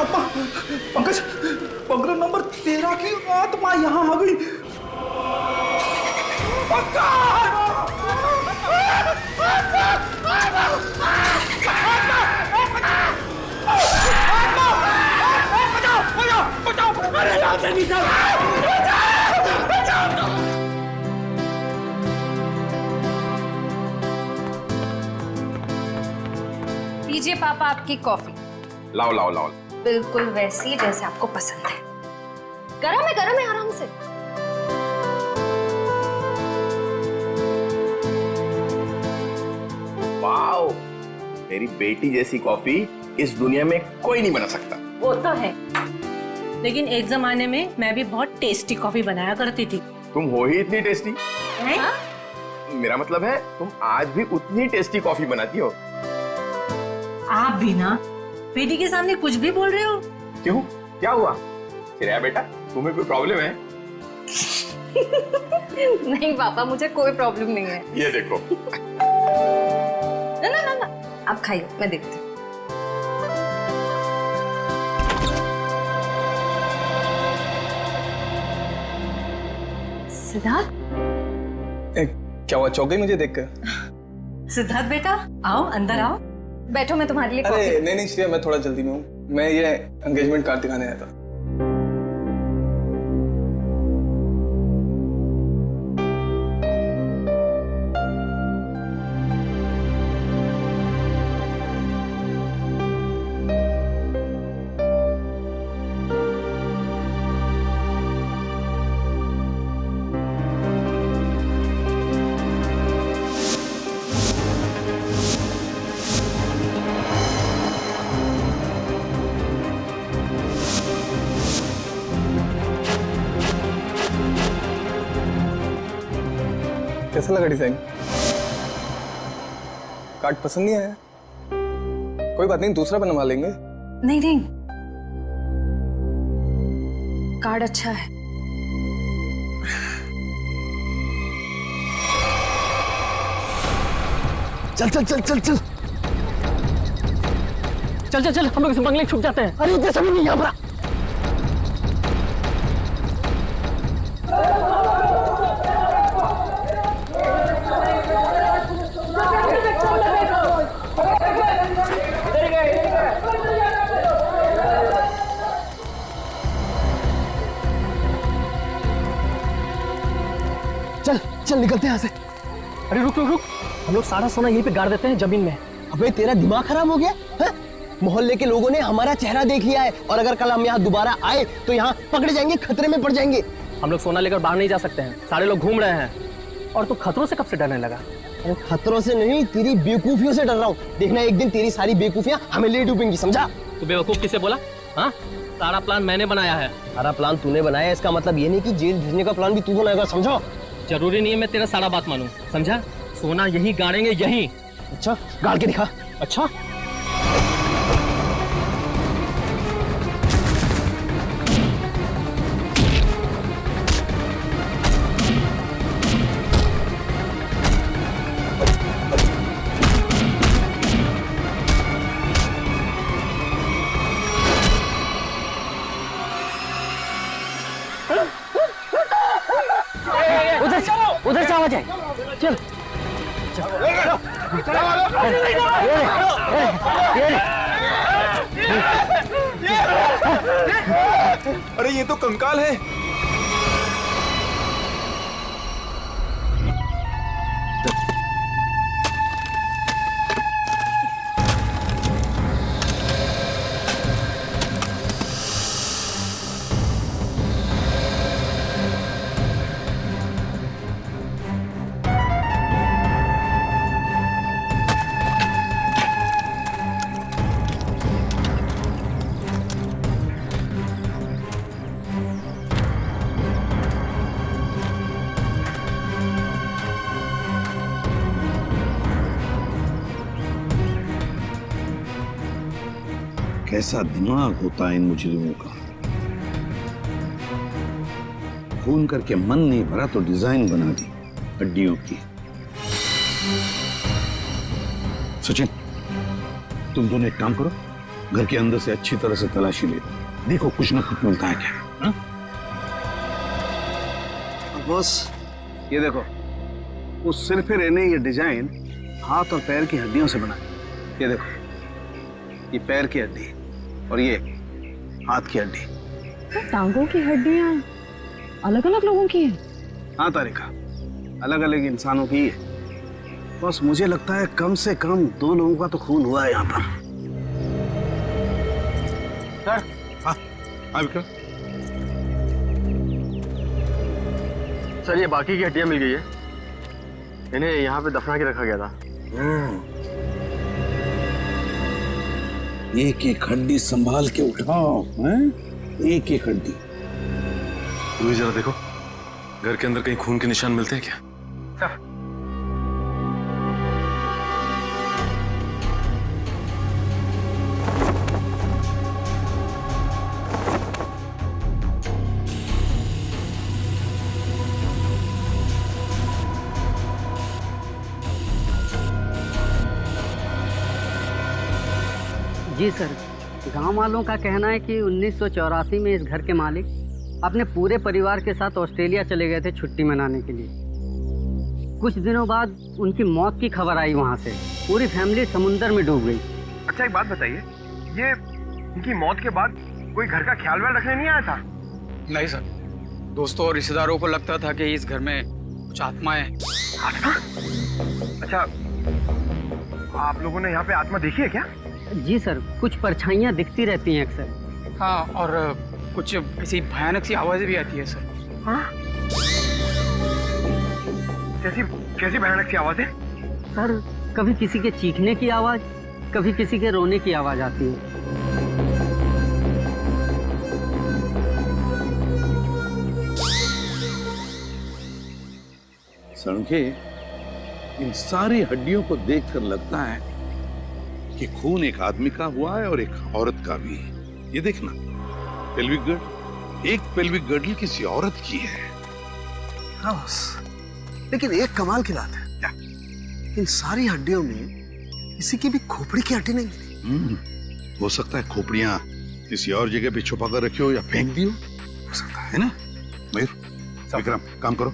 आत्मा, पंकज, बंगला नंबर 13 की आत्मा यहाँ आ गई। लीजिए पापा आपकी कॉफी। लाओ लाओ लाओ। बिल्कुल वैसी जैसे आपको पसंद है। गरम है आराम से। वाओ, मेरी बेटी जैसी कॉफी इस दुनिया में कोई नहीं बना सकता। वो तो है, लेकिन एक जमाने में मैं भी बहुत टेस्टी कॉफी बनाया करती थी। तुम हो ही इतनी टेस्टी। हाँ? मेरा मतलब है तुम आज भी उतनी टेस्टी कॉफी बनाती हो। आप भी ना बेटी के सामने कुछ भी बोल रहे हो। क्यों, क्या हुआ? श्रेया बेटा, तुम्हें कोई प्रॉब्लम है? नहीं पापा, मुझे कोई प्रॉब्लम नहीं है। ये देखो। ना आप खाइए, मैं देखती हूँ। सिद्धार्थ, क्या हुआ, चौक गई मुझे देखकर? सिद्धार्थ बेटा, आओ अंदर आओ। बैठो, मैं तुम्हारे लिए अरे कॉफी। नहीं श्रेया, मैं थोड़ा जल्दी में हूँ। मैं ये एंगेजमेंट कार्ड दिखाने आया था। कैसा लगा डिजाइन? कार्ड पसंद नहीं आया? कोई बात नहीं, दूसरा बनवा लेंगे। नहीं, कार्ड अच्छा है। चल चल चल चल चल चल चल चल, हम लोग इस बंगले छुप जाते हैं। अरे जैसा भी नहीं यहाँ पर। चल चल निकलते हैं यहाँ से। अरे रुक रुक रुक, हम लोग सारा सोना यहीं पे गाड़ देते हैं जमीन में। अबे तेरा दिमाग खराब हो गया है? मोहल्ले के लोगों ने हमारा चेहरा देख लिया है और अगर कल हम यहाँ दोबारा आए तो यहाँ पकड़े जाएंगे, खतरे में पड़ जाएंगे। हम लोग सोना लेकर बाहर नहीं जा सकते हैं, सारे लोग घूम रहे हैं। और तू खतरों से कब से डरने लगा? अरे खतरों से नहीं, तेरी बेवकूफियों से डर रहा हूँ। देखना एक दिन तेरी सारी बेवकूफियां हमें ले डूबेंगी, समझा? तू बेवकूफ किसे बोला? हाँ, सारा प्लान मैंने बनाया है। सारा प्लान तूने बनाया, इसका मतलब ये नहीं कि जेल भेजने का प्लान भी तू बनाएगा, समझो? जरूरी नहीं है मैं तेरा सारा बात मानूं, समझा? सोना यही गाड़ेंगे, यही। अच्छा गाड़ के दिखा। अच्छा उधर से आवाज है। चल अरे ये तो कंकाल है। कैसा दिमाग होता है इन मुजरिमों का। खून करके मन नहीं भरा तो डिजाइन बना दी हड्डियों की। सचिन, तुम दोनों एक काम करो, घर के अंदर से अच्छी तरह से तलाशी ले, देखो कुछ ना कुछ मिलता है क्या। हा? बॉस ये देखो, उस सिर पे रहने ये डिजाइन हाथ और पैर की हड्डियों से बना है। ये देखो, ये पैर की हड्डी और ये हाथ की हड्डी। टांगों की हड्डियां अलग अलग लोगों की हैं। हाँ तारिका, अलग अलग इंसानों की है। बस मुझे लगता है कम से कम 2 लोगों का तो खून हुआ है यहाँ पर। हाँ विक्रम। सर ये बाकी की हड्डियां मिल गई है, इन्हें यहाँ पे दफना के रखा गया था। एक एक हड्डी संभाल के उठाओ, हैं? एक एक हड्डी। रूही जरा देखो, घर के अंदर कहीं खून के निशान मिलते हैं क्या? जी सर, गांव वालों का कहना है कि 1984 में इस घर के मालिक अपने पूरे परिवार के साथ ऑस्ट्रेलिया चले गए थे छुट्टी मनाने के लिए। कुछ दिनों बाद उनकी मौत की खबर आई वहां से। पूरी फैमिली समुंदर में डूब गई। अच्छा एक बात बताइए, ये इनकी मौत के बाद कोई घर का ख्याल व्याल रखने नहीं आया था? नहीं सर, दोस्तों और रिश्तेदारों को लगता था कि इस घर में कुछ आत्माएं। अच्छा, आप लोगों ने यहाँ पे आत्मा देखी है क्या? जी सर, कुछ परछाइयाँ दिखती रहती हैं अक्सर। हाँ, और कुछ ऐसी भयानक सी आवाजें भी आती है सर। हाँ? कैसी भयानक सी आवाजें? सर, कभी किसी के चीखने की आवाज, कभी किसी के रोने की आवाज आती है। सड़के, इन सारी हड्डियों को देखकर लगता है कि खून एक आदमी का हुआ है और एक औरत का भी। ये देखना, पेल्विक गर्ड, एक पेल्विक गर्डल किसी औरत की है। हाँ बस, लेकिन एक कमाल की बात है, क्या? इन सारी हड्डियों में किसी की भी खोपड़ी की हड्डी नहीं मिली। हो सकता है खोपड़ियां किसी और जगह पे छुपा कर रखी हो या फेंक दी हो सकता है ना। मयूर, विक्रम, काम करो,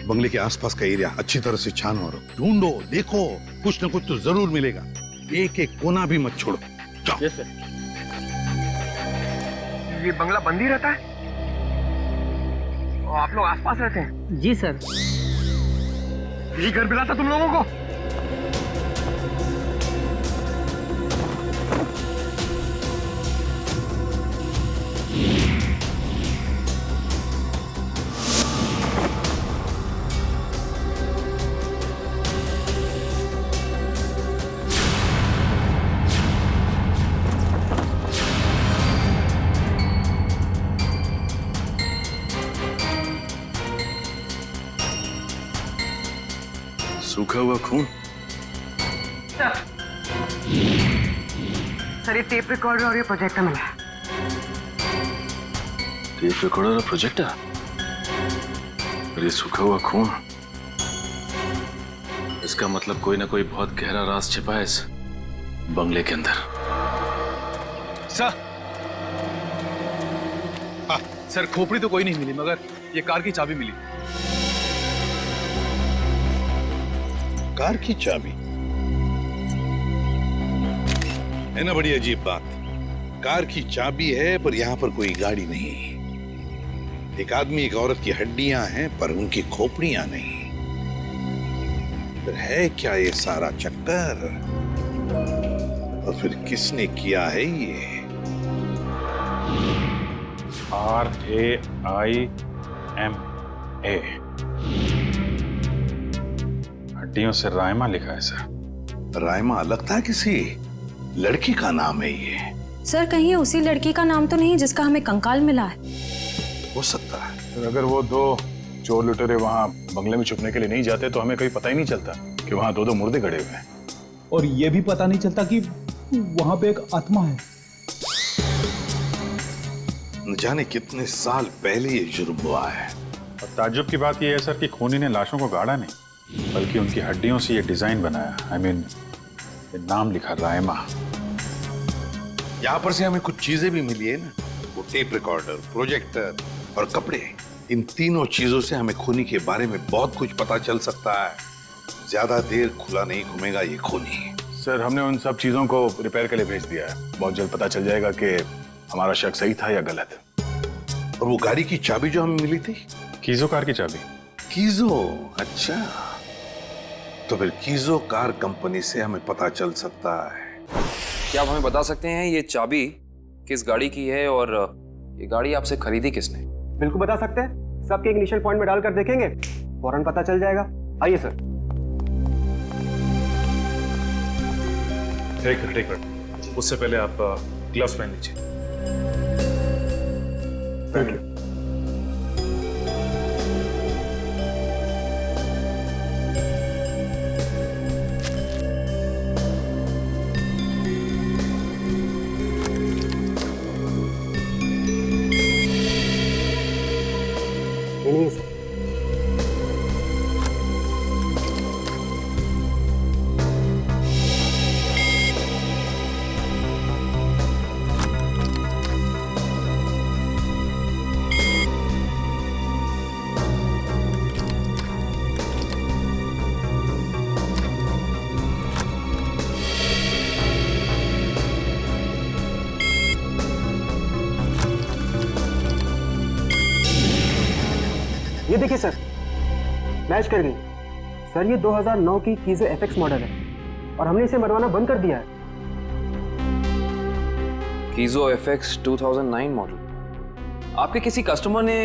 बंगले के आसपास का एरिया अच्छी तरह से छानो और ढूंढो, देखो, कुछ ना कुछ तो जरूर मिलेगा। एक एक कोना भी मत छोड़ो। जाओ। Yes sir. ये बंगला बंद ही रहता है और आप लोग आसपास रहते हैं? जी सर। यही घर मिला था तुम लोगों को? सूखा हुआ खून। सर, ये टेप रिकॉर्डर और ये प्रोजेक्टर मिला है। टेप रिकॉर्डर और प्रोजेक्टर, और ये सूखा हुआ खून। इसका मतलब कोई ना कोई बहुत गहरा राज छिपा है इस बंगले के अंदर। सर, सर खोपड़ी तो कोई नहीं मिली, मगर ये कार की चाबी मिली। कार की चाबी है ना, बड़ी अजीब बात। कार की चाबी है पर यहाँ पर कोई गाड़ी नहीं। एक आदमी एक औरत की हड्डियां हैं पर उनकी खोपड़ियां नहीं। फिर है क्या ये सारा चक्कर? और फिर किसने किया है ये? RAIMA, हड्डियों से रायमा लिखा है सर। रायमा लगता है किसी लड़की का नाम है ये। सर, कहीं ये उसी लड़की का नाम तो नहीं जिसका हमें कंकाल मिला है? हो सकता है। तो अगर वो 2 चोर लुटेरे वहाँ बंगले में छुपने के लिए नहीं जाते तो हमें कभी पता ही नहीं चलता कि वहाँ 2 मुर्दे गड़े हुए हैं। और ये भी पता नहीं चलता कि वहां पे एक आत्मा है। न जाने कितने साल पहले ये जुर्म हुआ है। और ताज्जुब की बात यह है सर कि खूनी ने लाशों को गाड़ा नहीं, बल्कि उनकी हड्डियों से ये डिजाइन बनाया। I mean, ये नाम लिखा रायमा। यहाँ पर से हमें कुछ चीजें भी मिली है ना, वो टेप रिकॉर्डर, प्रोजेक्टर और कपड़े। इन तीनों चीजों से हमें खूनी के बारे में बहुत कुछ पता चल सकता है। ज्यादा देर खुला नहीं घूमेगा ये खूनी। सर, हमने उन सब चीजों को रिपेयर के लिए भेज दिया है। बहुत जल्द पता चल जाएगा कि हमारा शक सही था या गलत। और वो गाड़ी की चाबी जो हमें मिली थी, कीजो कार की चाबी। कीजो, अच्छा। तो फिर कीजो कार कंपनी से हमें पता चल सकता है। क्या आप हमें बता सकते हैं ये चाबी किस गाड़ी की है और ये गाड़ी आपसे खरीदी किसने? बिल्कुल बता सकते हैं। सबके इनिशियल पॉइंट में डालकर देखेंगे, फौरन पता चल जाएगा। आइए सर। एक मिनट, उससे पहले आप ग्लव्स पहन लीजिए। Thank you. नहीं सर। ये देखिए सर, मैच कर गई। सर ये 2009 की कीजो एफएक्स मॉडल है और हमने इसे बनवाना बंद कर दिया है। कीजो एफएक्स 2009 मॉडल। आपके किसी कस्टमर ने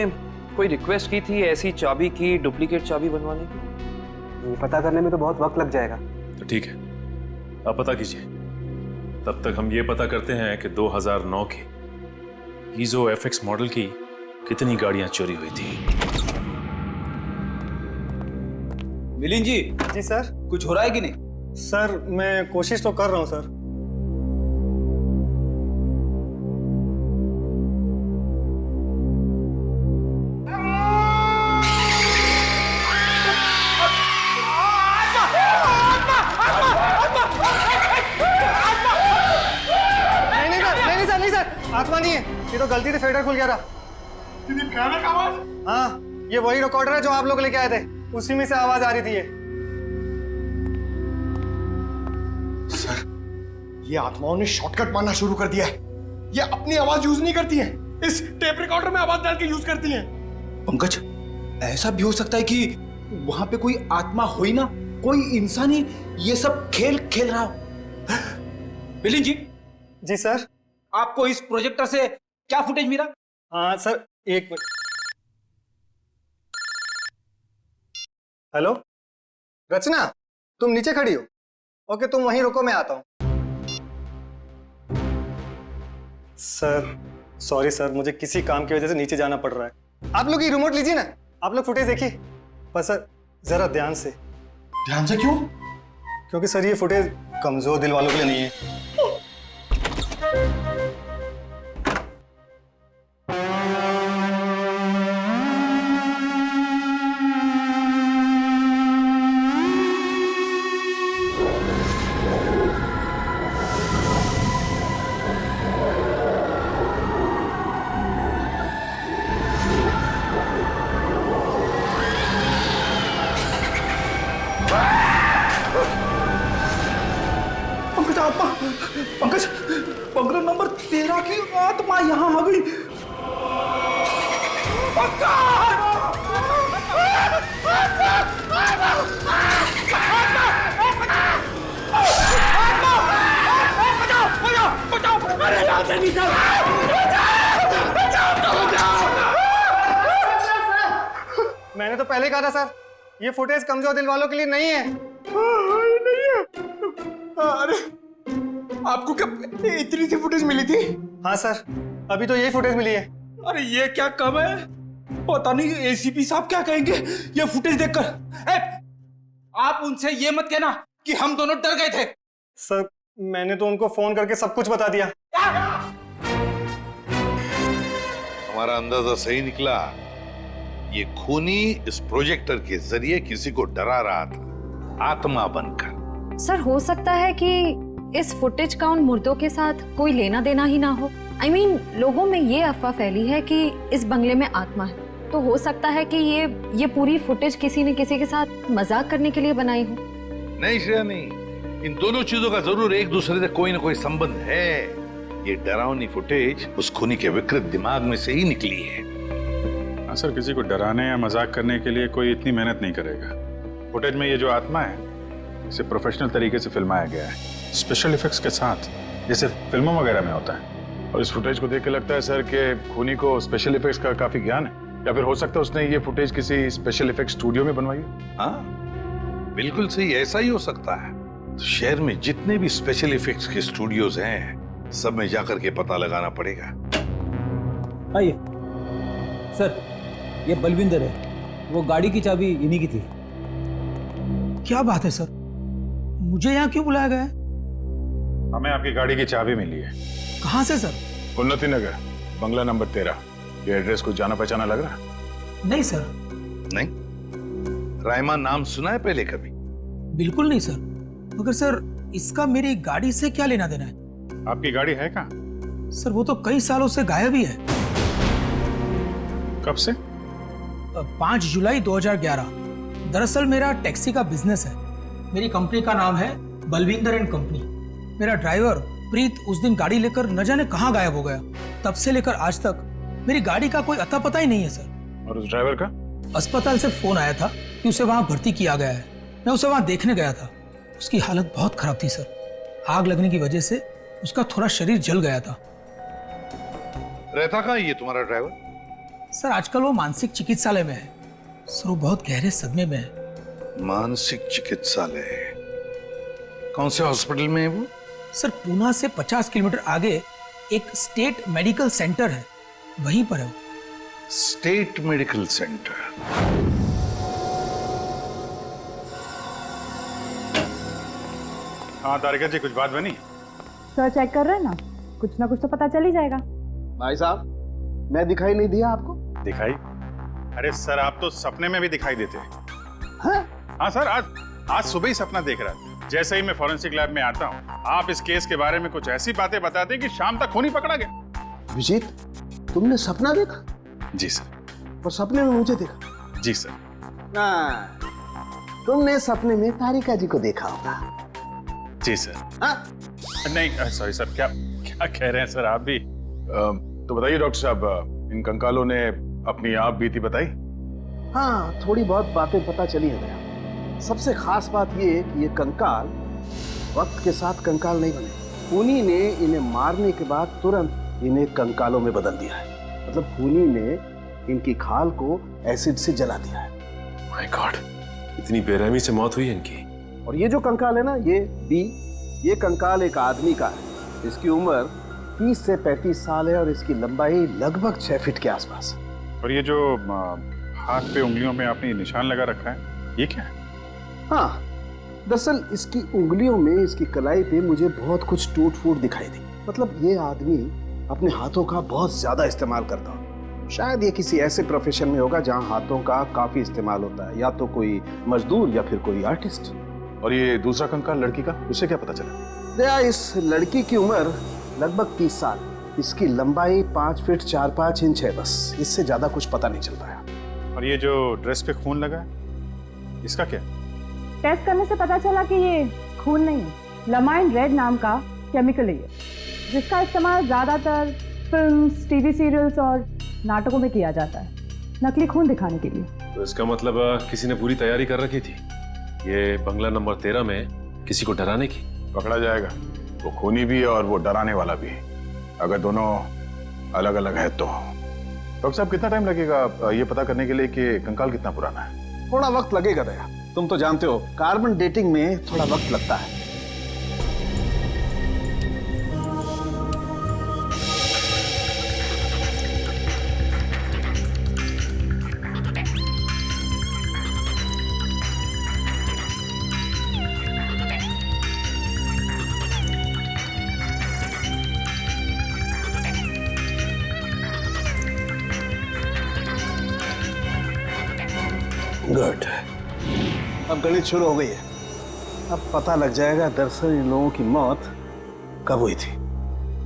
कोई रिक्वेस्ट की थी ऐसी चाबी की डुप्लीकेट चाबी बनवाने की? ये पता करने में तो बहुत वक्त लग जाएगा। तो ठीक है, आप पता कीजिए। तब तक हम ये पता करते हैं कि 2009 के कीजो एफएक्स मॉडल की कितनी गाड़ियां चोरी हुई थी। मिलिंद जी। जी सर। कुछ हो रहा है कि नहीं? सर मैं कोशिश तो कर रहा हूँ सर। नहीं सर, आत्मा नहीं है। ये तो गलती से फेडर खुल गया था। हाँ, ये वही रिकॉर्डर है जो आप लोग लेके आए थे, उसी में से आवाज आ रही थी। सर, ये आत्माओं ने शॉर्टकट मारना शुरू कर दिया है। ये अपनी आवाज यूज नहीं करती हैं, इस टेप रिकॉर्डर में आवाज डाल के यूज करती हैं। पंकज, ऐसा भी हो सकता है कि वहां पे कोई आत्मा हो ही ना, कोई इंसान ही ये सब खेल खेल रहा हो। मिलिंद जी। जी सर। आपको इस प्रोजेक्टर से क्या फुटेज मिला? हाँ सर, एक मिनट। हेलो रचना, तुम नीचे खड़ी हो? ओके, तुम वहीं रुको, मैं आता हूं। सर सॉरी सर, मुझे किसी काम की वजह से नीचे जाना पड़ रहा है। आप लोग ये रिमोट लीजिए ना, आप लोग फुटेज देखिए। पर सर जरा ध्यान से। ध्यान से क्यों? क्योंकि सर ये फुटेज कमजोर दिल वालों के लिए नहीं है। पंकज, पंकज नंबर 13 की आत्मा यहाँ आ गई। मैंने तो पहले कहा था सर, ये फुटेज कमजोर दिल वालों के लिए नहीं है। नहीं है। अरे आपको क्या इतनी सी फुटेज मिली थी? हाँ सर, अभी तो यही फुटेज मिली है। अरे ये क्या कम है, पता नहीं एसीपी साहब क्या कहेंगे ये फुटेज देखकर। आप उनसे ये मत कहना कि हम दोनों डर गए थे। सर मैंने तो उनको फोन करके सब कुछ बता दिया। हमारा अंदाजा सही निकला। ये खूनी इस प्रोजेक्टर के जरिए किसी को डरा रहा था, आत्मा बनकर। सर हो सकता है कि इस फुटेज का उन मुर्दों के साथ कोई लेना देना ही ना हो? I mean, लोगों में ये अफवाह फैली है कि इस बंगले में आत्मा है, तो हो सकता है कि ये पूरी फुटेज किसी ने किसी के साथ मजाक करने के लिए बनाई हो। नहीं श्रेया नहीं, इन दोनों चीजों का जरूर एक दूसरे से कोई ना कोई संबंध है। ये डरावनी फुटेज उस खूनी के विकृत दिमाग में से ही निकली है। हाँ सर, किसी को डराने या मजाक करने के लिए कोई इतनी मेहनत नहीं करेगा। फुटेज में ये जो आत्मा है, इसे प्रोफेशनल तरीके से फिल्माया गया है, स्पेशल इफेक्ट्स के साथ, जैसे फिल्मों वगैरह में होता है। और इस फुटेज को देख के लगता है सर कि खूनी को स्पेशल इफेक्ट्स का काफी ज्ञान है, या फिर हो सकता है उसने ये फुटेज किसी स्पेशल इफेक्ट स्टूडियो में बनवाई है। हाँ बिल्कुल सही, ऐसा ही हो सकता है। तो शहर में जितने भी स्पेशल इफेक्ट्स के स्टूडियोज हैं, सब में जाकर के पता लगाना पड़ेगा। आइए सर, ये बलविंदर है, वो गाड़ी की चाबी इन्हीं की थी। क्या बात है सर, मुझे यहाँ क्यों बुलाया गया है? हमें आपकी गाड़ी की चाबी मिली है। कहाँ से सर? उन्नति नगर, बंगला नंबर 13। ये एड्रेस कुछ जाना पहचाना लग रहा है? नहीं सर। नहीं? रायमा नाम सुना है पहले कभी? बिल्कुल नहीं सर। मगर सर, इसका मेरी गाड़ी से क्या लेना देना है? आपकी गाड़ी है कहाँ? सर वो तो कई सालों से गायब ही है। कब से? 5 जुलाई 2011। दरअसल मेरा टैक्सी का बिजनेस है। मेरी कंपनी का नाम है बलविंदर एंड कंपनी। मेरा ड्राइवर प्रीत उस दिन गाड़ी लेकर न जाने कहाँ गायब हो गया। तब से लेकर आज तक मेरी गाड़ी का कोई अता पता ही नहीं है सर। और उस ड्राइवर का? अस्पताल से फोन आया था कि उसे वहां भर्ती किया गया है। मैं उसे वहां देखने गया था। उसकी हालत बहुत खराब थी सर। आग लगने की वजह से उसका थोड़ा शरीर जल गया था। रहता कहाँ ये तुम्हारा ड्राइवर? सर आजकल वो मानसिक चिकित्सालय में है। सर वो बहुत गहरे सदमे में है। मानसिक चिकित्सालय? कौन से हॉस्पिटल में है वो? सर पूना से 50 किलोमीटर आगे एक स्टेट मेडिकल सेंटर है, वहीं पर है वो। State medical centre? हाँ तारिका जी, कुछ बात बनी? सर चेक कर रहे हैं ना, कुछ ना कुछ तो पता चल ही जाएगा। भाई साहब, मैं दिखाई नहीं दिया आपको? दिखाई? अरे सर, आप तो सपने में भी दिखाई देते हैं। हाँ सर, आज सुबह ही सपना देख रहा था। जैसे ही मैं फॉरेंसिक लैब में आता हूँ, आप इस केस के बारे में कुछ ऐसी बातें बताते हैं कि शाम तक खूनी पकड़ा गया। विजीत, तुमने सपना देखा? जी सर। और सपने में मुझे देखा? जी सर। तुमने सपने में तारिका जी को देखा होगा। जी सर। नहीं सॉरी सर, क्या कह रहे हैं सर आप भी? तो बताइए डॉक्टर साहब, इन कंकालों ने अपनी आप बीती बताई? हाँ, थोड़ी बहुत बातें पता चली है भैया। सबसे खास बात ये है कि ये कंकाल वक्त के साथ कंकाल नहीं बने। खूनी ने इन्हें मारने के बाद तुरंत इन्हें कंकालों में बदल दिया है। मतलब खूनी ने इनकी खाल को एसिड से जला दिया है। माय गॉड, इतनी बेरहमी से मौत हुई इनकी। और ये जो कंकाल है ना, ये कंकाल एक आदमी का है। इसकी उम्र 30 से 35 साल है और इसकी लंबाई लगभग 6 फीट के आसपास। और ये जो हाथ पे उंगलियों में आपने निशान लगा रखा है, ये क्या है? हाँ, दरअसल इसकी उंगलियों में, इसकी कलाई पे मुझे बहुत कुछ टूट फूट दिखाई दी। मतलब ये आदमी अपने हाथों का बहुत ज्यादा इस्तेमाल करता हो। शायद ये किसी ऐसे प्रोफेशन में होगा जहाँ हाथों का काफी इस्तेमाल होता है, या तो कोई मजदूर या फिर कोई आर्टिस्ट। और ये दूसरा कंकाल लड़की का, उसे क्या पता चला? दया, इस लड़की की उम्र लगभग 30 साल। इसकी लंबाई 5 फीट 4-5 इंच है, बस इससे ज्यादा कुछ पता नहीं चल पाया। और ये जो ड्रेस पे खून लगा है, इसका क्या? टेस्ट करने से पता चला कि ये खून नहीं है, लमाइन रेड नाम का केमिकल है ये, जिसका इस्तेमाल ज्यादातर फिल्म्स, टीवी सीरियल्स और नाटकों में किया जाता है, नकली खून दिखाने के लिए। तो इसका मतलब किसी ने पूरी तैयारी कर रखी थी, ये बंगला नंबर 13 में किसी को डराने की। पकड़ा जाएगा, वो खूनी भी है और वो डराने वाला भी है, अगर दोनों अलग अलग है तो। डॉक्टर साहब, कितना टाइम लगेगा ये पता करने के लिए कि कंकाल कितना पुराना है? थोड़ा वक्त लगेगा दया, तुम तो जानते हो कार्बन डेटिंग में थोड़ा वक्त लगता है। गुड, अब गणित शुरू हो गई है। अब पता लग जाएगा दरअसल इन लोगों की मौत कब हुई थी?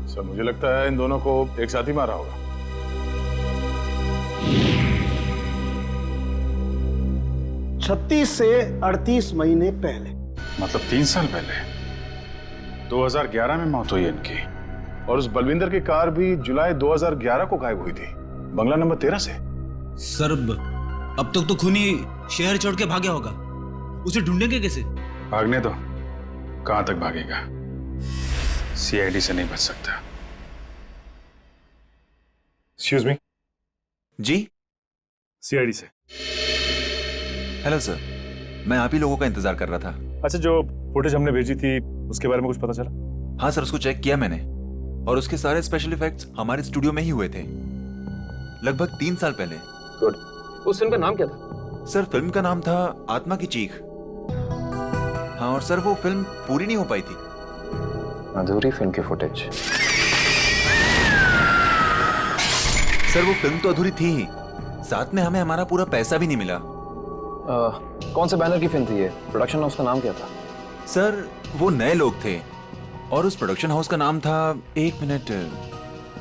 सर मुझे लगता है इन दोनों को एक साथ ही मारा होगा। 36 से 38 महीने पहले। मतलब 3 साल पहले 2011 में मौत हुई है इनकी। और उस बलविंदर की कार भी जुलाई 2011 को गायब हुई थी, बंगला नंबर 13 से। सर अब तक तो खूनी शहर छोड़ के भागा होगा, उसे ढूंढेंगे कैसे? भागने दो, कहां तक भागेगा? सीआईडी से नहीं बच सकता। Excuse me. जी सीआईडी से। हेलो सर, मैं आप ही लोगों का इंतजार कर रहा था। अच्छा, जो फुटेज हमने भेजी थी उसके बारे में कुछ पता चला? हाँ सर, उसको चेक किया मैंने और उसके सारे स्पेशल इफेक्ट्स हमारे स्टूडियो में ही हुए थे, लगभग 3 साल पहले। गुड। उस फिल्म का नाम क्या था? सर फिल्म का नाम था आत्मा की चीख। हाँ, और सर वो फिल्म पूरी नहीं हो पाई थी। अधूरी फिल्म की फुटेज। सर वो फिल्म तो अधूरी थी ही, साथ में हमें हमारा पूरा पैसा भी नहीं मिला। कौन से बैनर की फिल्म थी ये? प्रोडक्शन हाउस का नाम क्या था? सर वो नए लोग थे और उस प्रोडक्शन हाउस का नाम था, 1 मिनट,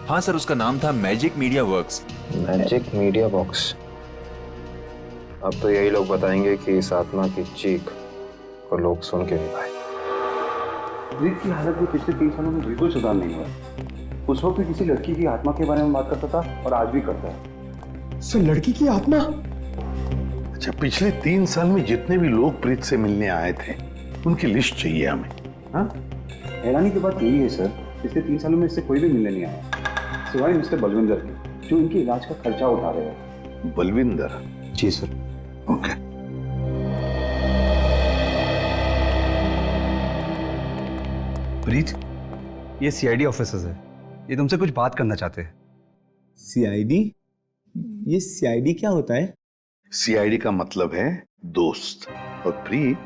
हाँ सर उसका नाम था magic media works. Magic media box. अब तो यही लोग बताएंगे कि इस आत्मा की चीख को लोग सुन के नहीं पाए। प्रीत की हालत भी पिछले 3 सालों में बिल्कुल सुधार नहीं हुआ। उस वक्त भी किसी लड़की की आत्मा के बारे में बात करता था और आज भी करता है। सर लड़की की आत्मा? अच्छा, पिछले 3 साल में जितने भी लोग प्रीत से मिलने आए थे उनकी लिस्ट चाहिए हमें। हाँ, हैरानी की बात यही है सर, पिछले 3 सालों में इससे कोई भी मिलने नहीं आया सिवाय मिस्टर बलविंदर के, जो इनके इलाज का खर्चा उठा रहे हैं। बलविंदर? जी सर। ओके। प्रीत, ये सीआईडी ऑफिसर्स है, ये तुमसे कुछ बात करना चाहते हैं। सीआईडी? ये सीआईडी क्या होता है? सीआईडी का मतलब है दोस्त। और प्रीत,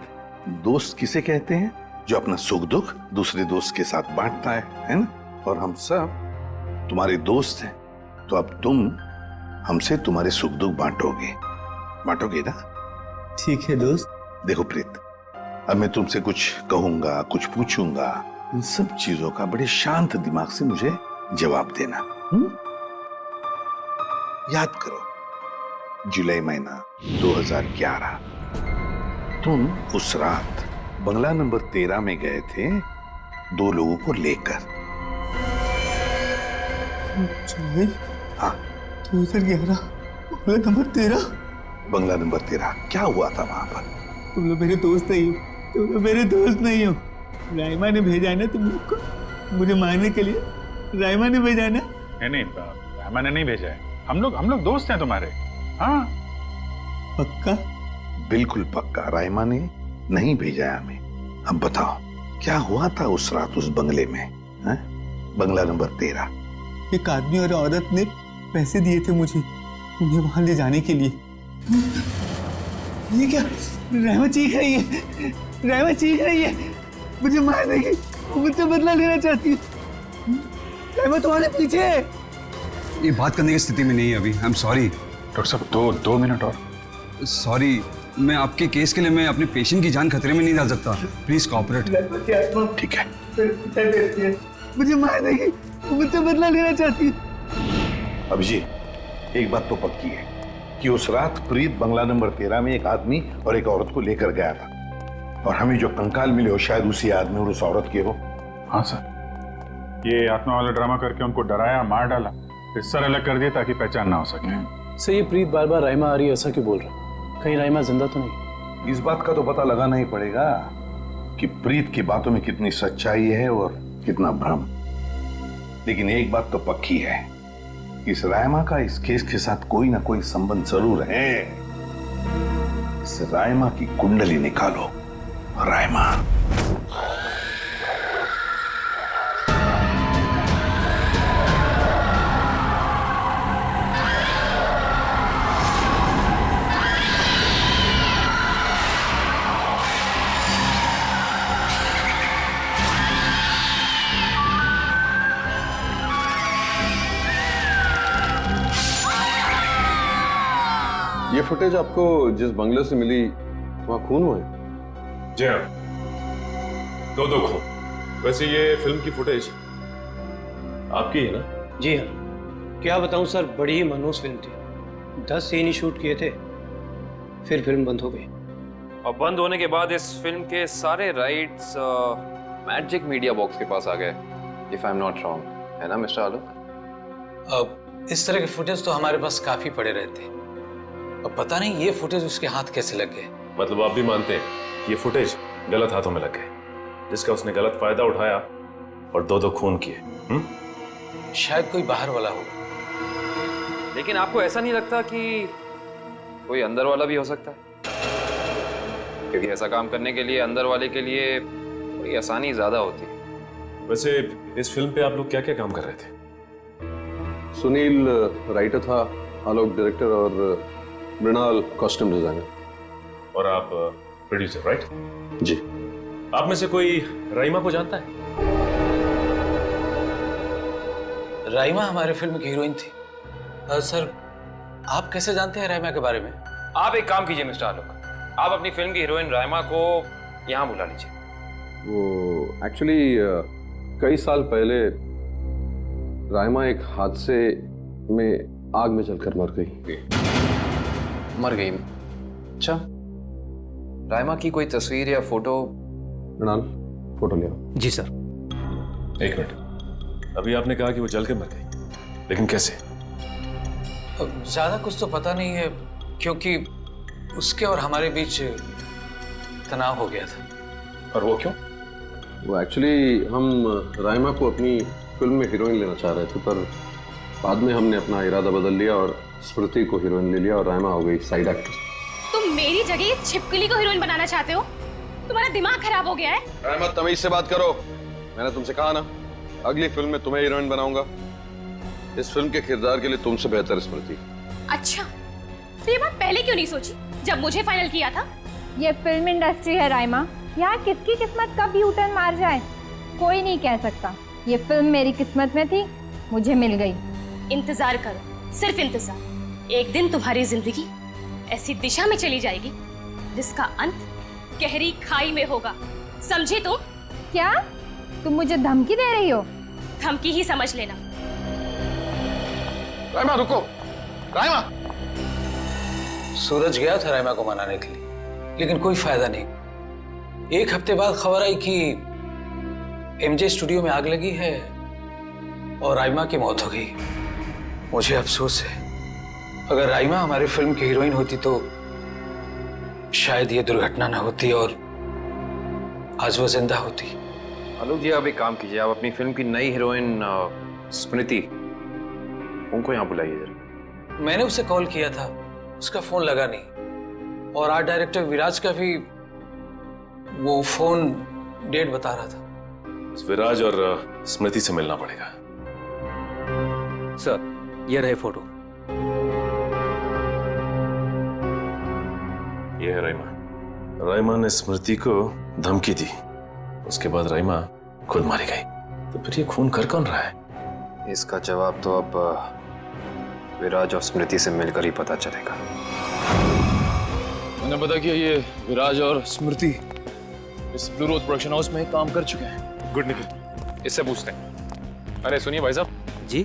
दोस्त किसे कहते हैं? जो अपना सुख दुख दूसरे दोस्त के साथ बांटता है ना? और हम सब तुम्हारे दोस्त हैं, तो अब तुम हमसे तुम्हारे सुख दुख बांटोगे ना? ठीक है दोस्त। देखो प्रीत, अब मैं तुमसे कुछ कहूंगा, कुछ पूछूंगा, इन सब चीजों का बड़े शांत दिमाग से मुझे जवाब देना। याद करो, जुलाई महीना 2011, तुम उस रात बंगला नंबर 13 में गए थे 2 लोगों को लेकर। हाँ, 2011 बंगला नंबर 13। बंगला नंबर 13। क्या हुआ था वहां पर? तुम लोग मेरे दोस्त नहीं हो, तुम लोग मेरे दोस्त नहीं हो। राइमा ने भेजा है ना तुम लोग को मुझे मारने के लिए? राइमा ने भेजा है ना? नहीं, राइमा ने नहीं भेजा है। हम लोग दोस्त हैं तुम्हारे। हाँ पक्का? बिल्कुल पक्का, राइमा ने नहीं भेजा है हमें। अब बताओ क्या हुआ था उस रात उस बंगले में, है? बंगला नंबर 13। एक आदमी और औरत ने पैसे दिए थे मुझे उन्हें वहां ले जाने के लिए। ये क्या? राइमा चीख रही है, राइमा चीख रही है, मुझे मार देगी, मुझसे बदला लेना चाहती है। राइमा तुम्हारे पीछे है। ये बात करने की स्थिति में नहीं है अभी। आई एम सॉरी डॉक्टर साहब, 2 मिनट और। सॉरी, मैं आपके केस के लिए मैं अपने पेशेंट की जान खतरे में नहीं डाल सकता। Please cooperate. ठीक है। मुझे मार देगी, मुझसे बदला लेना चाहती है। अभिजीत, एक बात तो पक्की है कि उस रात प्रीत बंगला नंबर 13 में एक आदमी और एक औरत को लेकर गया था, और हमें जो कंकाल मिले हो शायद उसी आदमी और उस औरत के हो। हाँ सर, ये आत्मा वाला ड्रामा करके उनको डराया, मार डाला, फिर सर अलग कर दिया ताकि पहचान ना हो सके। सर ये प्रीत बार बार राइमा आ रही है ऐसा क्यों बोल रहा है? कहीं राइमा जिंदा तो नहीं? इस बात का तो पता लगाना ही पड़ेगा कि प्रीत की बातों में कितनी सच्चाई है और कितना भ्रम। लेकिन एक बात तो पक्की है, इस राइमा का इस केस के साथ कोई ना कोई संबंध जरूर है। इस राइमा की कुंडली निकालो। राइमा। ये फुटेज आपको जिस बंगले से मिली वहां खून हुए? जी हाँ, 2 खून। वैसे ये फिल्म की फुटेज आपकी है ना? जी हाँ, क्या बताऊं सर, बड़ी ही मनहूस फिल्म थी। 10 सीन ही शूट किए थे, फिर फिल्म बंद हो गई। और बंद होने के बाद इस फिल्म के सारे राइट्स मैजिक मीडिया बॉक्स के पास आ गए, if I am not wrong, है ना मिस्टर आलोक? अब इस तरह के फुटेज तो हमारे पास काफी पड़े रहते हैं। अब पता नहीं ये फुटेज उसके हाथ कैसे लग गए। मतलब आप भी मानते हैं कि ये फुटेज गलत हाथों में लग गए, जिसका उसने गलत फायदा उठाया और दो खून किए? शायद कोई बाहर वाला होगा। लेकिन आपको ऐसा नहीं लगता कि कोई अंदर वाला भी हो सकता है? क्योंकि ऐसा काम करने के लिए अंदर वाले के लिए थोड़ी आसानी ज्यादा होती है। वैसे इस फिल्म पे आप लोग क्या क्या काम कर रहे थे? सुनील राइटर था, आलोक डायरेक्टर और मृणाल कॉस्ट्यूम डिजाइनर। और आप प्रोड्यूसर, राइट? जी। आप में से कोई राइमा को जानता है? राइमा हमारे फिल्म की हीरोइन थी। सर, आप कैसे जानते हैं राइमा के बारे में? आप एक काम कीजिए मिस्टर आलोक, आप अपनी फिल्म की हीरोइन राइमा को यहाँ बुला लीजिए। वो एक्चुअली कई साल पहले राइमा एक हादसे में आग में जलकर मर गई। मर गई? अच्छा, राइमा की कोई तस्वीर या फोटो? मृणाल, फोटो ले आओ। जी सर। एक मिनट, अभी आपने कहा कि वो जल के मर गई, लेकिन कैसे? ज्यादा कुछ तो पता नहीं है, क्योंकि उसके और हमारे बीच तनाव हो गया था। और वो क्यों? वो एक्चुअली हम राइमा को अपनी फिल्म में हीरोइन लेना चाह रहे थे, पर बाद में हमने अपना इरादा बदल लिया और स्मृति को हीरोइन ले लिया और राइमा हो गई साइड एक्ट्रेस। तुम मेरी जगह ये छिपकली को हीरोइन बनाना चाहते हो? तुम्हारा दिमाग खराब हो गया है? राइमा, तमीज से बात करो। मैंने तुमसे कहा ना, अगली फिल्म में तुम्हें हीरोइन बनाऊंगा। इस फिल्म के किरदार के लिए तुमसे बेहतर स्मृति। अच्छा, तो ये बात पहले क्यों नहीं सोची जब मुझे फाइनल किया था? ये फिल्म इंडस्ट्री है राइमा, यहाँ किसकी किस्मत कब यू टर्न मार जाए कोई नहीं कह सकता। ये फिल्म मेरी किस्मत में थी, मुझे मिल गई। इंतजार करो, सिर्फ इंतजार। एक दिन तुम्हारी जिंदगी ऐसी दिशा में चली जाएगी जिसका अंत गहरी खाई में होगा, समझे तुम? क्या तुम मुझे धमकी दे रही हो? धमकी ही समझ लेना। राइमा रुको, राइमा। सूरज गया था राइमा को मनाने के लिए, लेकिन कोई फायदा नहीं। एक हफ्ते बाद खबर आई कि एमजे स्टूडियो में आग लगी है और राइमा की मौत हो गई। मुझे अफसोस है, अगर राइमा हमारी फिल्म की हीरोइन होती तो शायद ये दुर्घटना ना होती और आज वो जिंदा होती। आलोक जी, आप एक काम कीजिए, आप अपनी फिल्म की नई हीरोइन स्मृति, उनको यहाँ बुलाइए जरा। मैंने उसे कॉल किया था, उसका फोन लगा नहीं, और आर्ट डायरेक्टर विराज का भी वो फोन डेट बता रहा था। विराज और स्मृति से मिलना पड़ेगा। सर, ये रहे फोटो। ये है राइमा। राइमा ने स्मृति को धमकी दी, उसके बाद राइमा खुद मारी गई। तो फिर ये खून कर कौन रहा है? इसका जवाब तो अब विराज और स्मृति से मिलकर ही पता चलेगा। मैंने पता किया, ये विराज और स्मृति इस ब्लू रोज प्रोडक्शन हाउस में काम कर चुके हैं। गुड निकल, इससे पूछते हैं। अरे सुनिए भाई साहब जी,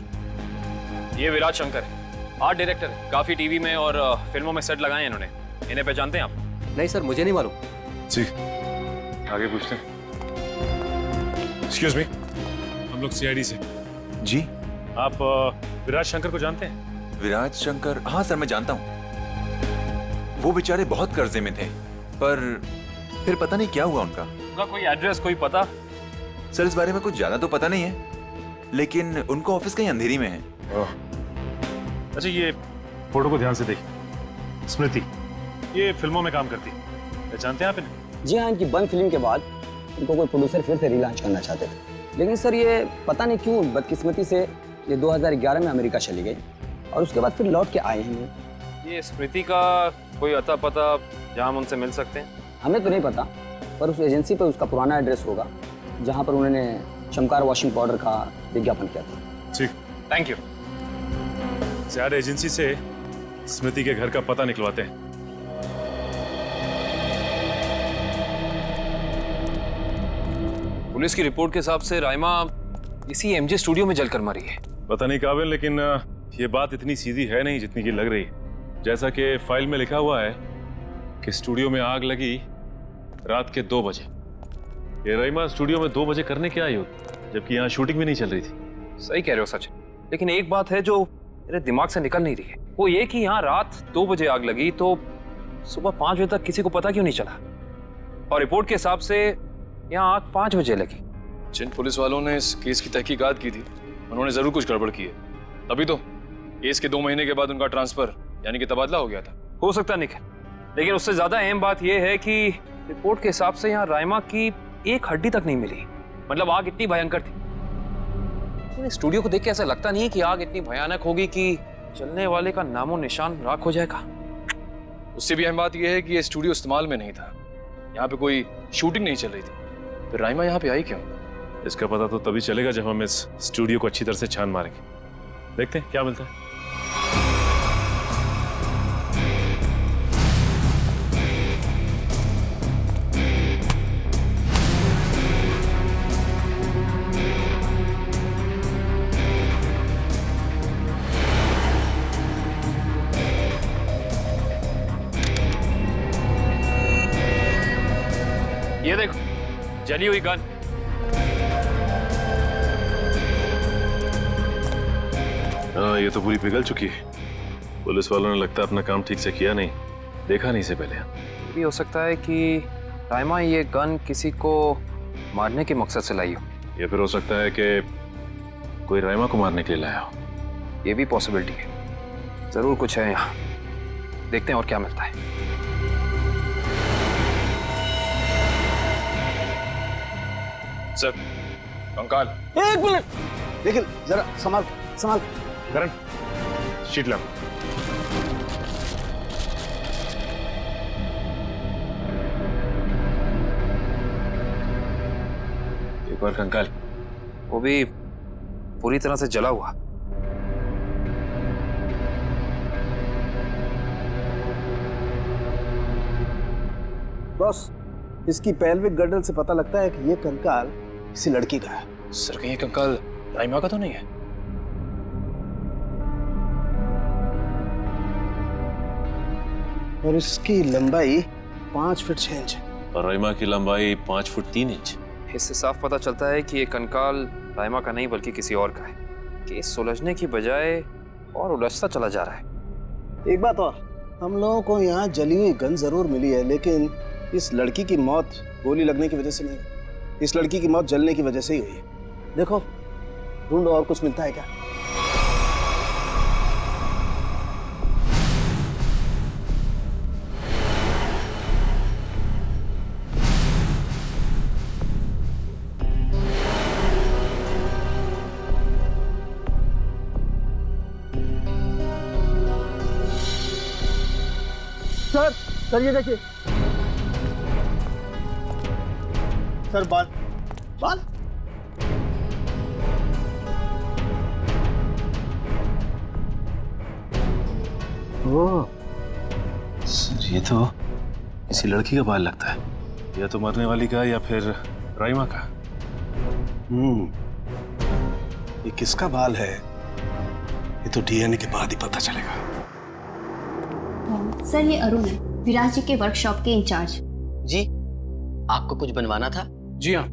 ये विराज शंकर है, आर्ट डायरेक्टर है, काफी टीवी में और फिल्मों में सेट लगाए हैं इन्होंने। इन्हें पहचानते हैं आप? नहीं सर, मुझे नहीं मालूम। जी, आगे पूछते हैं। एक्सक्यूज मी, हम लोग सीआईडी से। जी। आप विराज शंकर को जानते हैं? विराज शंकर? हाँ सर, मैं जानता हूँ। वो बेचारे बहुत कर्जे में थे, पर फिर पता नहीं क्या हुआ उनका। उनका कोई एड्रेस, कोई पता? सर, इस बारे में कुछ ज्यादा तो पता नहीं है, लेकिन उनको ऑफिस कहीं अंधेरी में है। अच्छा, ये फोटो को ध्यान से देखिए। स्मृति ये फिल्मों में काम करती है, पहचानते हैं आप इन्हें? जी हाँ, इनकी बंद फिल्म के बाद इनको कोई प्रोड्यूसर फिर से रिलॉन्च करना चाहते थे, लेकिन सर ये पता नहीं क्यों बदकिस्मती से ये 2011 में अमेरिका चली गई और उसके बाद फिर लौट के आए हैं। ये स्मृति का कोई अता पता जहाँ हम उनसे मिल सकते हैं? हमें तो नहीं पता, पर उस एजेंसी पर उसका पुराना एड्रेस होगा जहाँ पर उन्होंने चमकार वॉशिंग पाउडर का विज्ञापन किया था। ठीक, थैंक यू। सियार एजेंसी से स्मृति के घर का पता निकलवाते हैं। पुलिस की रिपोर्ट के हिसाब से राइमा इसी एमजे स्टूडियो में जलकर मरी है। पता नहीं काबिल, लेकिन ये बात इतनी सीधी है नहीं जितनी की लग रही है। जैसा कि फाइल में लिखा हुआ है कि स्टूडियो में आग लगी रात के 2 बजे। ये राइमा स्टूडियो में 2 बजे करने क्या आई होगी, जबकि यहाँ शूटिंग भी नहीं चल रही थी। सही कह रहे हो सच, लेकिन एक बात है जो मेरे दिमाग से निकल नहीं रही है, वो ये कि यहाँ रात 2 बजे आग लगी तो सुबह 5 बजे तक किसी को पता क्यों नहीं चला? और रिपोर्ट के हिसाब से यहाँ आग 5 बजे लगी। जिन पुलिस वालों ने इस केस की तहकीकात की थी उन्होंने जरूर कुछ गड़बड़ की है, तभी तो केस के 2 महीने के बाद उनका ट्रांसफर यानी कि तबादला हो गया था। हो सकता निखिल, लेकिन उससे ज्यादा अहम बात यह है कि रिपोर्ट के हिसाब से यहाँ राइमा की एक हड्डी तक नहीं मिली। मतलब आग इतनी भयंकर थी, स्टूडियो को देख के ऐसा लगता नहीं है कि आग इतनी भयानक होगी कि चलने वाले का नामो निशान राख हो जाएगा। उससे भी अहम बात यह है कि ये स्टूडियो इस्तेमाल में नहीं था, यहाँ पे कोई शूटिंग नहीं चल रही थी। फिर राइमा यहाँ पे आई क्यों? इसका पता तो तभी चलेगा जब हम इस स्टूडियो को अच्छी तरह से छान मारेंगे। देखते हैं क्या मिलता है। ये देखो, जली हुई गन। हाँ, ये तो पूरी पिघल चुकी है। पुलिस वालों ने लगता है अपना काम ठीक से किया नहीं, देखा नहीं इसे पहले। ये भी हो सकता है कि राइमा ये गन किसी को मारने के मकसद से लाई हो, या फिर हो सकता है कि कोई राइमा को मारने के लिए लाया हो। ये भी पॉसिबिलिटी है। जरूर कुछ है यहाँ, देखते हैं और क्या मिलता है। सर, कंकाल। 1 मिनट, निखिल जरा संभाल संभाल। करण, शीट ला। एक बार कंकाल, वो भी पूरी तरह से जला हुआ। बॉस, इसकी पेल्विक गर्डल से पता लगता है कि ये कंकाल किसी लड़की का है। सर, कहीं ये कंकाल राइमा का तो नहीं है? और इसकी लंबाई 5 फीट 6 इंच है। और राइमा की लंबाई 5 फुट 3 इंच। इससे साफ पता चलता है कि ये कंकाल राइमा का नहीं बल्कि किसी और का है। केस सुलझने की बजाय और उलझता चला जा रहा है। एक बात और, हम लोगों को यहाँ जली हुई गन जरूर मिली है, लेकिन इस लड़की की मौत गोली लगने की वजह से नहीं, इस लड़की की मौत जलने की वजह से ही हुई है। देखो, ढूंढो और कुछ मिलता है क्या। सर ये देखिए। सर बाल बाल ओह सर, ये तो किसी लड़की का बाल लगता है, या तो मरने वाली का या फिर राइमा का। ये किसका बाल है ये तो डीएनए के बाद ही पता चलेगा। सर, ये अरुण है, विराज जी के वर्कशॉप के इंचार्ज। जी, आपको कुछ बनवाना था? जी हाँ,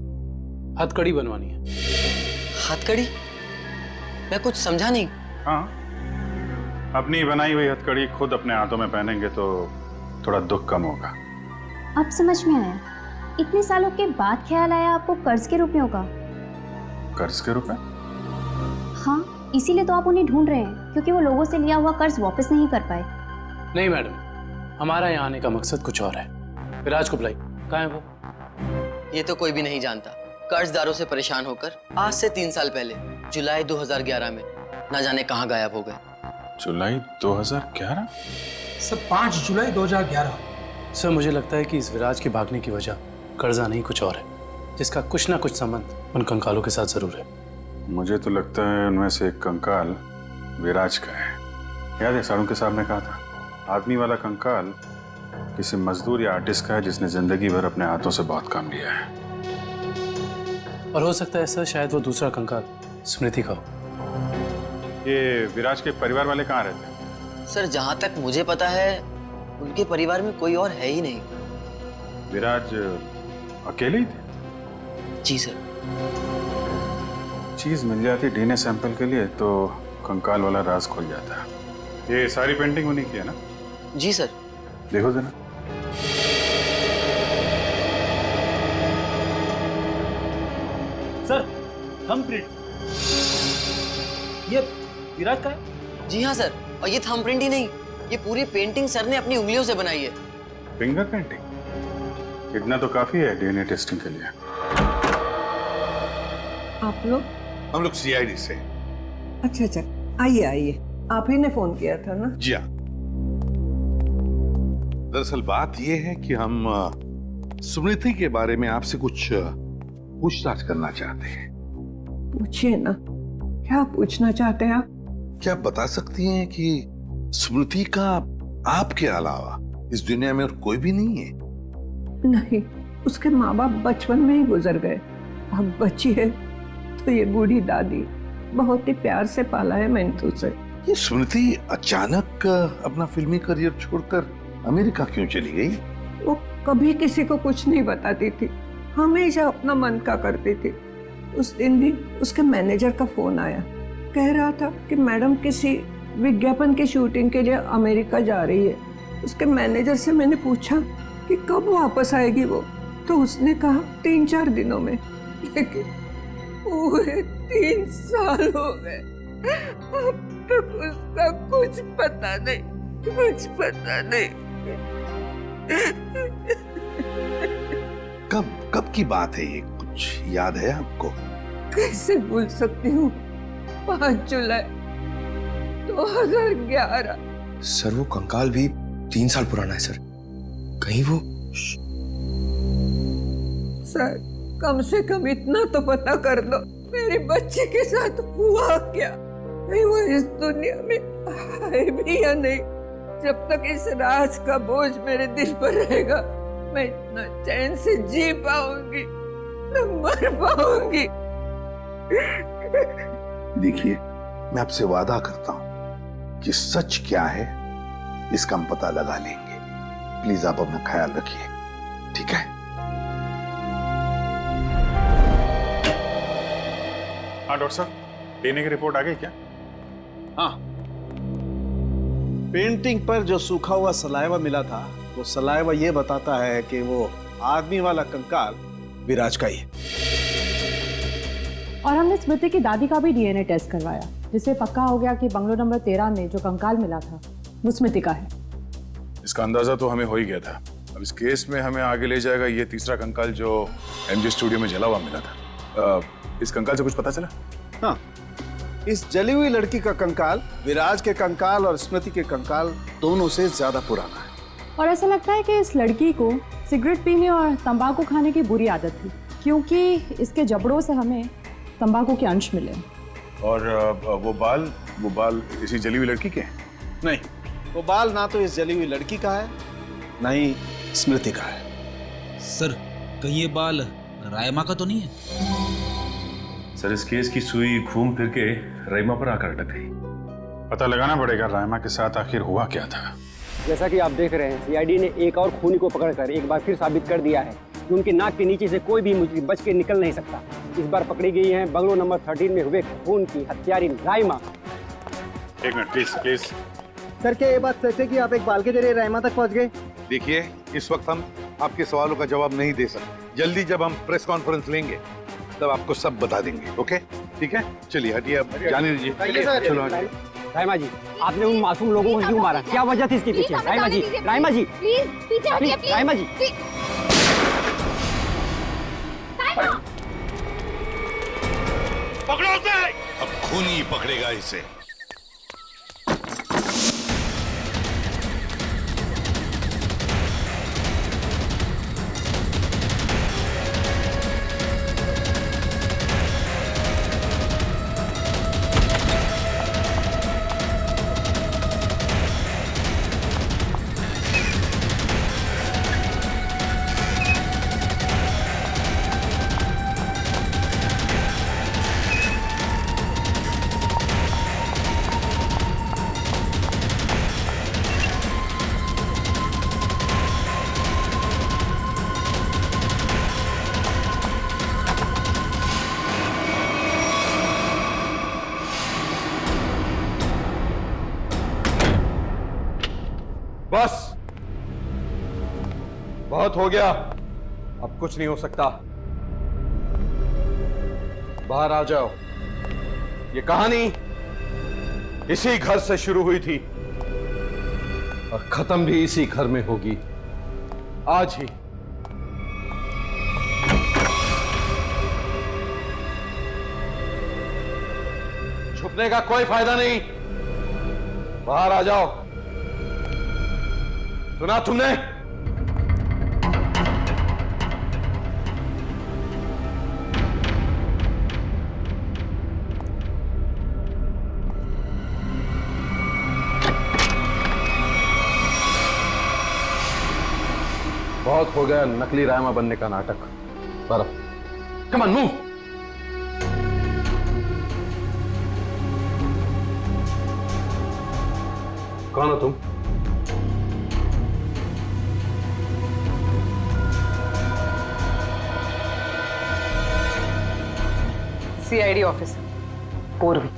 हथकड़ी बनवानी है। हथकड़ी? मैं कुछ समझा नहीं। हाँ, अपनी बनाई हुई हथकड़ी खुद अपने हाथों में पहनेंगे तो थोड़ा दुख कम होगा। अब समझ में आया, इतने सालों के बाद ख्याल आया आपको कर्ज के रुपयों का। कर्ज के रुपए? हाँ, इसीलिए तो आप उन्हें ढूंढ रहे हैं, क्योंकि वो लोगों से लिया हुआ कर्ज वापस नहीं कर पाए। नहीं मैडम, हमारा यहाँ आने का मकसद कुछ और है। विराज को बुलाई, कहाँ है वो? ये तो कोई भी नहीं जानता। कर्जदारों से परेशान होकर आज से 3 साल पहले जुलाई 2011 में न जाने कहाँ गायब हो गए। जुलाई 2011? सर 5 जुलाई 2011। सर, मुझे लगता है कि इस विराज के भागने की वजह कर्जा नहीं कुछ और है, जिसका कुछ ना कुछ संबंध उन कंकालों के साथ जरूर है। मुझे तो लगता है उनमें से एक कंकाल विराज का है। याद है सारुण के साहब ने कहा था, आदमी वाला कंकाल किसी मजदूर या आर्टिस्ट का है जिसने जिंदगी भर अपने हाथों से बहुत काम लिया है। और हो सकता है सर शायद वो दूसरा कंकाल स्मृति का हो। ये विराज के परिवार वाले कहाँ रहते हैं? सर जहाँ तक मुझे पता है उनके परिवार में कोई और है ही नहीं। विराज अकेले ही थे? जी सर। चीज मिल जाती डीएनए सैंपल के लिए तो कंकाल वाला राज खुल जाता। ये सारी पेंटिंग उन्हीं की है ना? जी सर। देखो जरा। सर थंबप्रिंट ये विराज का है? जी हाँ सर, और ये थंबप्रिंट ही नहीं, ये पूरी पेंटिंग सर ने अपनी उंगलियों से बनाई है। Finger painting? इतना तो काफी है डीएनए टेस्टिंग के लिए। आप लोग? हम लोग सीआईडी से। अच्छा अच्छा, आइए आइए, आप ही ने फोन किया था ना? जी हाँ। दरअसल बात यह है कि हम स्मृति के बारे में आपसे कुछ पूछताछ करना चाहते हैं। पूछिए ना, क्या पूछना चाहते हैं आप? क्या आप बता सकती हैं कि स्मृति का आपके अलावा इस दुनिया में और कोई भी नहीं है? नहीं, उसके माँ बाप बचपन में ही गुजर गए। अब बची है तो ये बूढ़ी दादी, बहुत ही प्यार से पाला है मैंने उसे। ये स्मृति अचानक अपना फिल्मी करियर छोड़कर अमेरिका क्यों चली गई? वो कभी किसी को कुछ नहीं बताती थी, हमेशा अपना मन का करती थी। उस दिन भी उसके मैनेजर का फोन आया, कह रहा था कि मैडम किसी विज्ञापन की शूटिंग के लिए अमेरिका जा रही है। उसके मैनेजर से मैंने पूछा कि कब वापस आएगी वो, तो उसने कहा 3-4 दिनों में। लेकिन पूरे 3 साल हो गए, अब तक उसका कुछ पता नहीं, कुछ पता नहीं। कब की बात है ये, कुछ याद है आपको? कैसे भूल सकती हूँ, 5 जुलाई 2011। सर वो कंकाल भी 3 साल पुराना है सर। कहीं वो सर कम से कम इतना तो पता कर दो, मेरी बच्ची के साथ हुआ क्या? नहीं वो इस दुनिया में है भी या नहीं? जब तक इस राज का बोझ मेरे दिल पर रहेगा, मैं इतना चैन से जी पाऊंगी न मर पाऊंगी। देखिए, मैं आपसे वादा करता हूं कि सच क्या है इसका हम पता लगा लेंगे। प्लीज आप अपना ख्याल रखिए, ठीक है? हाँ डॉक्टर साहब, डीएनए की रिपोर्ट आ गई क्या? हाँ, पेंटिंग पर जो सूखा हुआ सलाइवा मिला था, वो सलाइवा ये बताता है कि वो आदमी वाला कंकाल विराज का ही है। और हमने स्मृति की दादी का भी डीएनए टेस्ट करवाया, जिससे पक्का हो गया कि बंगलो नंबर 13 में जो कंकाल मिला था वो स्मृति का है। इसका अंदाजा तो हमें हो ही गया था। अब इस केस में हमें आगे ले जाएगा ये तीसरा कंकाल जो एमजे स्टूडियो में जला हुआ मिला था। इस कंकाल से कुछ पता चला? हाँ, इस जली हुई लड़की का कंकाल विराज के कंकाल और स्मृति के कंकाल दोनों से ज्यादा पुराना है। और ऐसा लगता है कि इस लड़की को सिगरेट पीने और तंबाकू खाने की बुरी आदत थी, क्योंकि इसके जबड़ों से हमें तंबाकू के अंश मिले। और वो बाल इसी जली हुई लड़की के हैं? नहीं, वो बाल ना तो इस जली हुई लड़की का है, ना ही स्मृति का है। सर, कहीं ये बाल रायमा का तो नहीं है? सर, इस केस की सुई घूम फिर के रायमा पर आकर अटक गई। पता लगाना पड़ेगा रायमा के साथ आखिर हुआ क्या था। जैसा कि आप देख रहे हैं, सीआईडी ने एक और खूनी को पकड़कर एक बार फिर साबित कर दिया है कि उनके नाक के नीचे से कोई भी मुजरिम बच के निकल नहीं सकता। इस बार पकड़ी गई है बंगलो नंबर 13 में हुए खून की हत्यारी रायमा। एक मिनट प्लीज। सर, क्या ये बात सच है कि आप एक बाल के जरिए रायमा तक पहुंच गए? देखिए, इस वक्त हम आपके सवालों का जवाब नहीं दे सकते। जल्दी जब हम प्रेस कॉन्फ्रेंस लेंगे तब आपको सब बता देंगे। ओके, ठीक है? चलिए हटिए, अब जाने दीजिए। चलो हटिए। रायमा जी, आपने उन मासूम लोगों को क्यों मारा? क्या वजह थी इसके पीछे? रायमा जी, रायमा जी, प्लीज पीछे हटिए, प्लीज। रायमा जी, पकड़ो उसे। अब खूनी पकड़ेगा इसे। बस, बहुत हो गया, अब कुछ नहीं हो सकता। बाहर आ जाओ। ये कहानी इसी घर से शुरू हुई थी और खत्म भी इसी घर में होगी, आज ही। छुपने का कोई फायदा नहीं, बाहर आ जाओ। सुना तुमने? बहुत हो गया नकली रायमा बनने का नाटक। Come on, move. कौन हो तुम? सीआईडी ऑफिसर पूर्वी।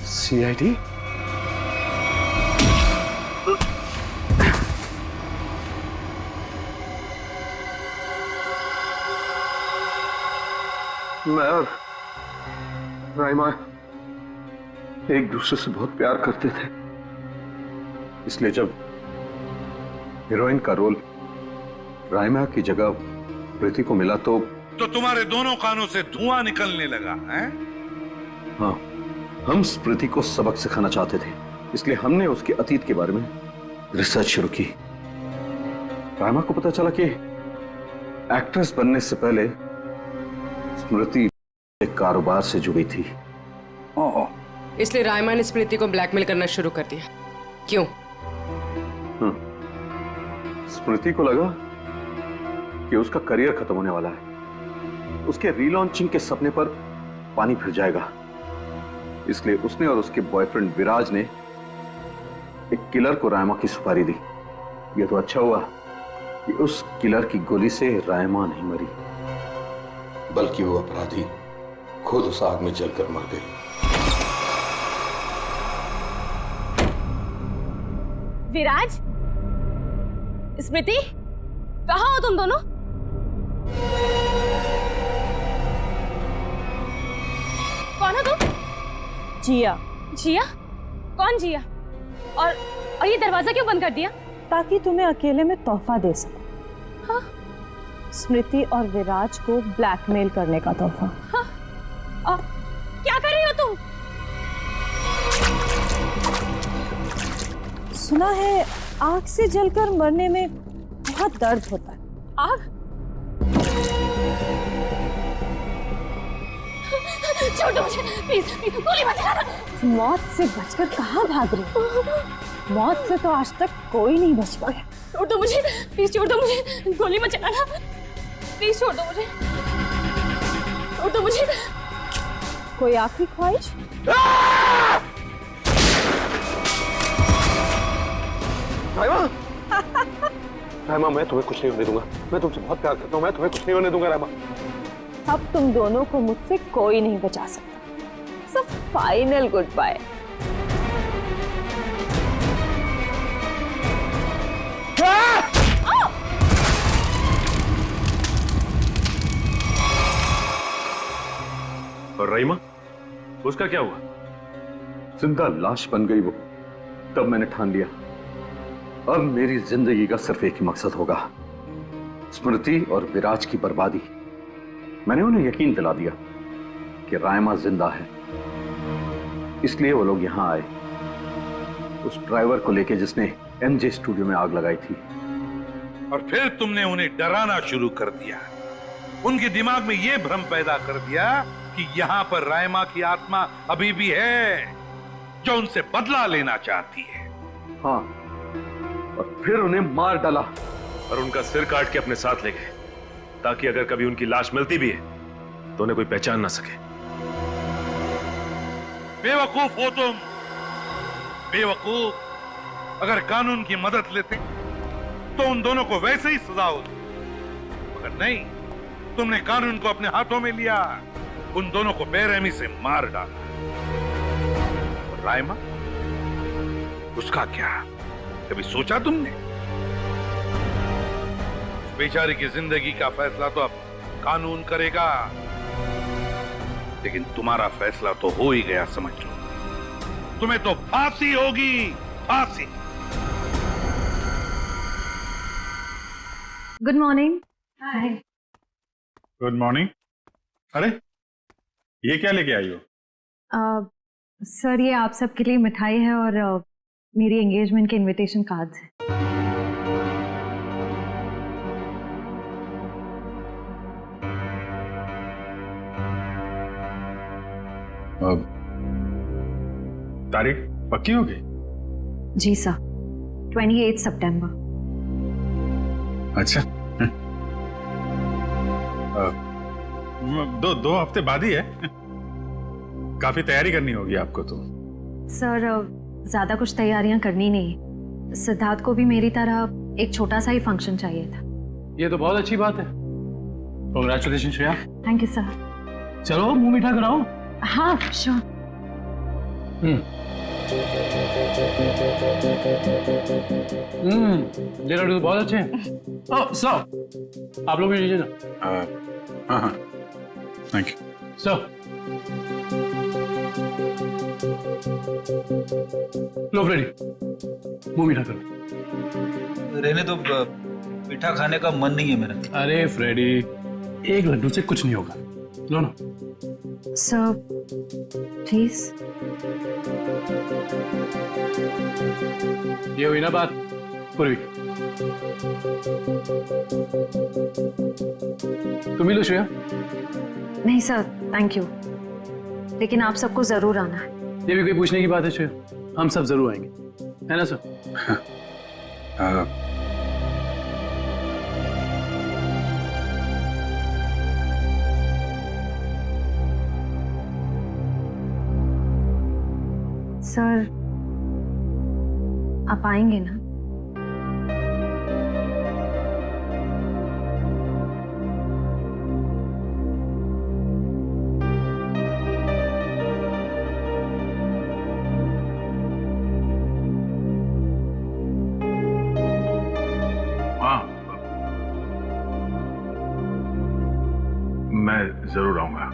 सीआईडी? मैं और राइमा एक दूसरे से बहुत प्यार करते थे, इसलिए जब हीरोइन का रोल राइमा की जगह प्रीति को मिला तो तुम्हारे दोनों कानों से धुआं निकलने लगा है? हाँ, हम स्मृति को सबक सिखाना चाहते थे, इसलिए हमने उसके अतीत के बारे में रिसर्च शुरू की। राइमा को पता चला कि एक्ट्रेस बनने से पहले स्मृति एक कारोबार से जुड़ी थी। इसलिए रायमा ने स्मृति को ब्लैकमेल करना शुरू कर दिया। क्यों? स्मृति को लगा कि उसका करियर खत्म होने वाला है, उसके रीलॉन्चिंग के सपने पर पानी फिर जाएगा, इसलिए उसने और उसके बॉयफ्रेंड विराज ने एक किलर को रायमा की सुपारी दी। यह तो अच्छा हुआ कि उस किलर की गोली से रायमा नहीं मरी, बल्कि वो अपराधी खुद उस आग में जलकर मर गई। विराज, स्मृति, कहाँ हो तुम दोनों? कौन हो तुम? जिया। जिया? कौन जिया? और ये दरवाजा क्यों बंद कर दिया? ताकि तुम्हें अकेले में तोहफा दे सकूं। हाँ? स्मृति और विराज को ब्लैकमेल करने का तोहफा। हाँ? और क्या कर रही हो तुम? सुना है आग से जलकर मरने में बहुत दर्द होता है। आग? छोड़ दो मुझे, प्लीज, गोली मत चलाना। मौत से बचकर कहाँ भाग रही हो? मौत से तो आज तक कोई नहीं बच पाया। छोड़ दो मुझे, प्लीज छोड़ दो मुझे, गोली मत चलाना, प्लीज छोड़ दो मुझे, छोड़ दो मुझे। कोई आखिरी ख्वाहिश? रायमा, मैं तुम्हें कुछ नहीं होने दूंगा। मैं तुमसे बहुत प्यार करता हूँ, मैं तुम्हें कुछ नहीं होने दूंगा रायमा। अब तुम दोनों को मुझसे कोई नहीं बचा सकता। सब फाइनल गुड बाय। और रहीमा, उसका क्या हुआ? जिंदा लाश बन गई वो। तब मैंने ठान लिया, अब मेरी जिंदगी का सिर्फ एक ही मकसद होगा, स्मृति और विराज की बर्बादी। मैंने उन्हें यकीन दिला दिया कि रायमा जिंदा है, इसलिए वो लोग यहां आए, उस ड्राइवर को लेके जिसने एमजे स्टूडियो में आग लगाई थी। और फिर तुमने उन्हें डराना शुरू कर दिया, उनके दिमाग में यह भ्रम पैदा कर दिया कि यहां पर रायमा की आत्मा अभी भी है जो उनसे बदला लेना चाहती है। हाँ, और फिर उन्हें मार डाला और उनका सिर काट के अपने साथ ले गए, ताकि अगर कभी उनकी लाश मिलती भी है तो उन्हें कोई पहचान ना सके। बेवकूफ हो तुम, बेवकूफ। अगर कानून की मदद लेते तो उन दोनों को वैसे ही सजा होती, मगर नहीं, तुमने कानून को अपने हाथों में लिया, उन दोनों को बेरहमी से मार डाला। और रायमा, उसका क्या? कभी सोचा तुमने? उस बेचारे की जिंदगी का फैसला तो अब कानून करेगा, लेकिन तुम्हारा फैसला तो हो ही गया, समझ लो। तुम्हें तो फांसी होगी, फांसी। Good morning. Hi. Good morning. अरे ये क्या लेके आई हो? सर ये आप सबके लिए मिठाई है और मेरी एंगेजमेंट के इनविटेशन कार्ड्स हैं। तारीख पक्की हो गई? जी सर, 28 सितंबर। अच्छा। दो हफ्ते बाद ही है। काफी तैयारी करनी होगी आपको तो। सर ज्यादा कुछ तैयारियां करनी नहीं, सिद्धार्थ को भी मेरी तरह एक छोटा सा ही फंक्शन चाहिए था। ये तो बहुत अच्छी बात है। Congratulation Shreya. Thank you sir. चलो मुंह मीठा कराओ। हाँ श्योर। ये लड्डू तो बहुत अच्छे हैं। ओह सर, आप लोग भी लीजिए ना। हाँ, थैंक यू सर। लो फ्रेडी, मुंह मीठा करो। रहने तो मीठा खाने का मन नहीं है मेरा। अरे फ्रेडी, एक लड्डू से कुछ नहीं होगा, लो ना। Sir please. ये हुई ना बात पूर्वी। तुम ही लो श्रेया। नहीं सर थैंक यू, लेकिन आप सबको जरूर आना है। ये भी कोई पूछने की बात है श्रेया? हम सब जरूर आएंगे, है ना सर? सर आप आएंगे ना? हाँ, मैं जरूर आऊंगा।